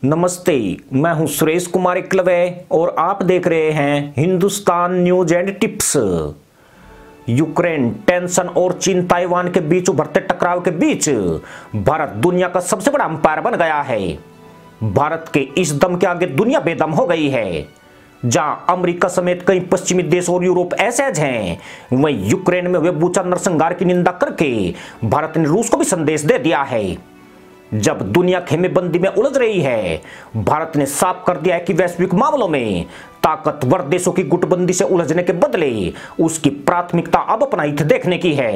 नमस्ते, मैं हूं सुरेश कुमार एकलवे और आप देख रहे हैं Hindustan news and tips. Ukraine tension और चीन ताइवान के बीच उभरते टकराव के बीच भारत दुनिया का सबसे बड़ा अंपायर बन गया है। भारत के इस दम के आगे दुनिया बेदम हो गई है। जहां अमेरिका समेत कई पश्चिमी देश और यूरोप असहज हैं, वहीं यूक्रेन में हुए बुचा नरसंहार की निंदा करके भारत ने रूस को भी संदेश दे दिया है। जब दुनिया खेमेबंदी में उलझ रही है, भारत ने साफ कर दिया है कि वैश्विक मामलों में ताकतवर देशों की गुटबंदी से उलझने के बदले उसकी प्राथमिकता अब अपना हित देखने की है।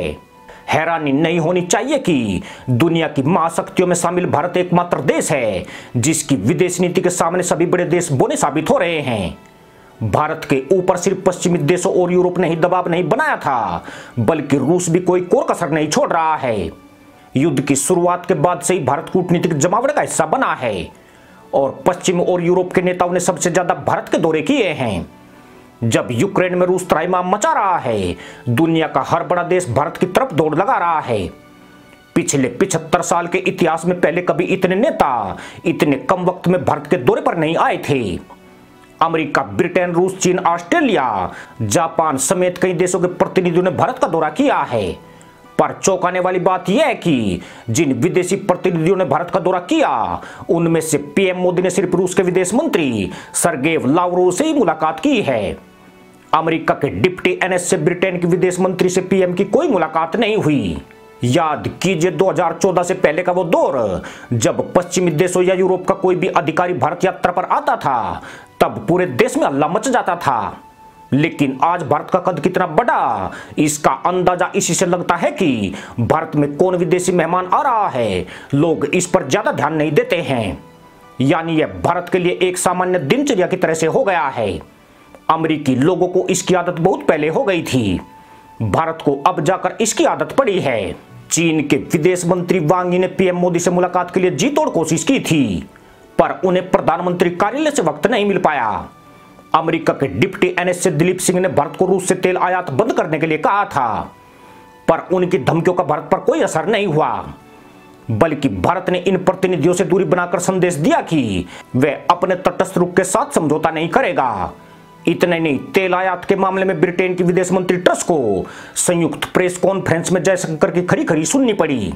हैरानी नहीं होनी चाहिए कि दुनिया की महाशक्तियों में शामिल भारत एकमात्र देश है जिसकी विदेश नीति के सामने सभी बड़े देश बोने साबित हो रहे हैं। भारत के ऊपर सिर्फ पश्चिमी देशों और यूरोप ने ही दबाव नहीं बनाया था, बल्कि रूस भी कोई कोर कसर नहीं छोड़ रहा है। युद्ध की शुरुआत के बाद से ही भारत कूटनीतिक जमावड़े का हिस्सा बना है और पश्चिम और यूरोप के नेताओं ने सबसे ज्यादा भारत के दौरे किए हैं। जब यूक्रेन में रूस त्राहिमाम मचा रहा है, दुनिया का हर बड़ा देश भारत की तरफ दौड़ लगा रहा है। पिछले 75 साल के इतिहास में पहले कभी इतने नेता इतने कम वक्त में भारत के दौरे पर नहीं आए थे। अमेरिका, ब्रिटेन, रूस, चीन, ऑस्ट्रेलिया, जापान समेत कई देशों के प्रतिनिधियों ने भारत का दौरा किया है। पर चौंकाने वाली बात यह है कि जिन विदेशी प्रतिनिधियों ने भारत का दौरा किया, उनमें से पीएम मोदी ने सिर्फ रूस के विदेश मंत्री सरगेई लावरोव से ही मुलाकात की है। अमेरिका के डिप्टी एनएस से ब्रिटेन के विदेश मंत्री से पीएम की कोई मुलाकात नहीं हुई। याद कीजिए 2014 से पहले का वो दौर, जब पश्चिमी देशों या यूरोप का कोई भी अधिकारी भारत यात्रा पर आता था, तब पूरे देश में हल्ला मच जाता था। लेकिन आज भारत का कद कितना बड़ा, इसका अंदाजा इसी से लगता है कि भारत में कौन विदेशी मेहमान आ रहा है, लोग इस पर ज्यादा ध्यान नहीं देते हैं। यानी यह भारत के लिए एक सामान्य दिनचर्या की तरह से हो गया है। अमेरिकी लोगों को इसकी आदत बहुत पहले हो गई थी, भारत को अब जाकर इसकी आदत पड़ी है। चीन के विदेश मंत्री वांग यी ने पीएम मोदी से मुलाकात के लिए जी तोड़ कोशिश की थी, पर उन्हें प्रधानमंत्री कार्यालय से वक्त नहीं मिल पाया। अमेरिका के डिप्टी एनएस से दिलीप सिंह ने भारत को रूस से तेल आयात बंद करने के लिए कहा था, पर उनकी धमकियों का भारत पर कोई असर नहीं हुआ, बल्कि भारत ने इन प्रतिनिधियों से दूरी बनाकर संदेश दिया कि वह अपने तटस्थ रुख के साथ समझौता नहीं करेगा। इतना नहीं, तेल आयात के मामले में ब्रिटेन की विदेश मंत्री ट्रस को संयुक्त प्रेस कॉन्फ्रेंस में जयशंकर की खरी खरी सुननी पड़ी।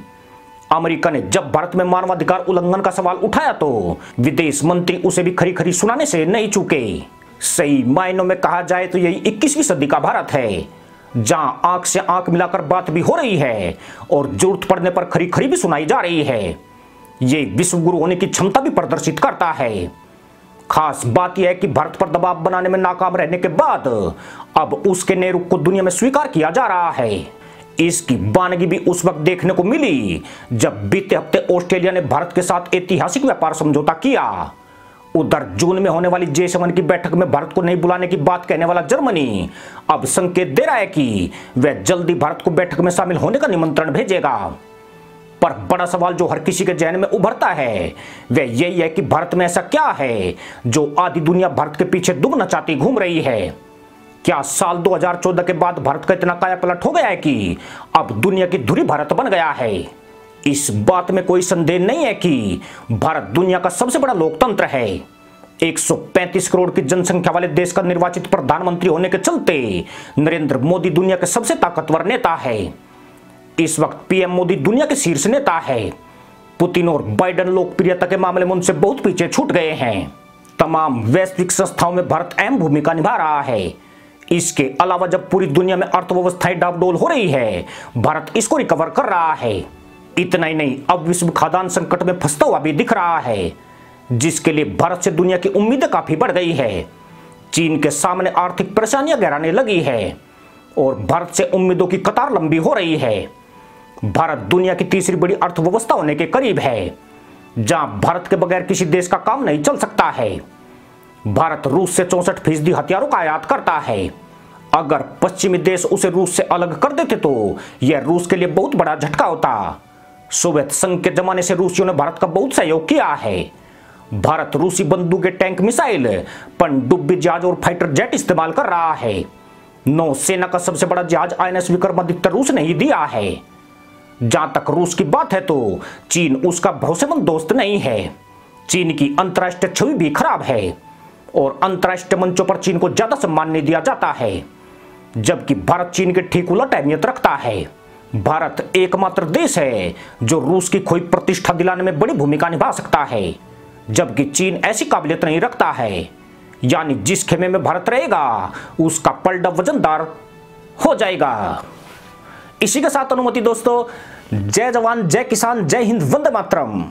अमेरिका ने जब भारत में मानवाधिकार उल्लंघन का सवाल उठाया तो विदेश मंत्री उसे भी खरी खरी सुनाने से नहीं चूके। सही मायनों में कहा जाए तो यही 21वीं सदी का भारत है, जहां आंख से आंख मिलाकर बात भी हो रही है और जरूरत पड़ने पर खरी खरी भी सुनाई जा रही है। ये विश्व गुरु होने की क्षमता भी प्रदर्शित करता है। खास बात यह है कि भारत पर दबाव बनाने में नाकाम रहने के बाद अब उसके नए रुख को दुनिया में स्वीकार किया जा रहा है। इसकी बानगी भी उस वक्त देखने को मिली जब बीते हफ्ते ऑस्ट्रेलिया ने भारत के साथ ऐतिहासिक व्यापार समझौता किया। उधर जून में होने वाली G7 की बैठक में भारत को नहीं बुलाने की बात कहने वाला जर्मनी अब संकेत दे रहा है कि वह जल्दी भारत को बैठक में शामिल होने का निमंत्रण भेजेगा। पर बड़ा सवाल जो हर किसी के जहन में उभरता है वह यही है कि भारत में ऐसा क्या है जो आधी दुनिया भारत के पीछे दुम नचाती घूम रही है। क्या साल 2014 के बाद भारत का इतना कायापलट हो गया है कि अब दुनिया की धुरी भारत बन गया है। इस बात में कोई संदेह नहीं है कि भारत दुनिया का सबसे बड़ा लोकतंत्र है। 135 करोड़ की जनसंख्या वाले देश का निर्वाचित प्रधानमंत्री होने के चलते नरेंद्र मोदी दुनिया के सबसे ताकतवर नेता है। इस वक्त पीएम मोदी दुनिया के शीर्ष नेता है। पुतिन और बाइडेन लोकप्रियता के मामले में उनसे बहुत पीछे छूट गए हैं। तमाम वैश्विक संस्थाओं में भारत अहम भूमिका निभा रहा है। इसके अलावा जब पूरी दुनिया में अर्थव्यवस्थाएं डावाडोल हो रही है, भारत इसको रिकवर कर रहा है। इतना ही नहीं, अब विश्व खाद्यान्न संकट में फंसता हुआ भी दिख रहा है, जिसके लिए भारत से दुनिया की उम्मीदें काफी बढ़ गई है। चीन के सामने आर्थिक परेशानियां गहराने लगी है और भारत से उम्मीदों की कतार लंबी हो रही है। भारत दुनिया की तीसरी बड़ी अर्थव्यवस्था होने के करीब है, जहां भारत के बगैर किसी देश का काम नहीं चल सकता है। भारत रूस से 64% हथियारों का आयात करता है। अगर पश्चिमी देश उसे रूस से अलग कर देते तो यह रूस के लिए बहुत बड़ा झटका होता। सोवियत संघ के जमाने से रूसियों ने भारत का बहुत सहयोग किया है। भारत रूसी बंदूकें, टैंक, मिसाइल, पनडुब्बी जहाज और फाइटर जेट इस्तेमाल कर रहा है। नौसेना का सबसे बड़ा जहाज INS विक्रमादित्य रूस ने ही दिया है। जहां तक रूस की बात है तो चीन उसका भरोसेमंद दोस्त नहीं है। चीन की अंतर्राष्ट्रीय छवि भी खराब है और अंतर्राष्ट्रीय मंचों पर चीन को ज्यादा सम्मान नहीं दिया जाता है, जबकि भारत चीन के ठीक उलट अहमियत रखता है। भारत एकमात्र देश है जो रूस की खोई प्रतिष्ठा दिलाने में बड़ी भूमिका निभा सकता है, जबकि चीन ऐसी काबिलियत नहीं रखता है। यानी जिस खेमे में भारत रहेगा उसका पलड़ा वजनदार हो जाएगा। इसी के साथ अनुमति दोस्तों, जय जवान, जय किसान, जय हिंद, वंदे मातरम।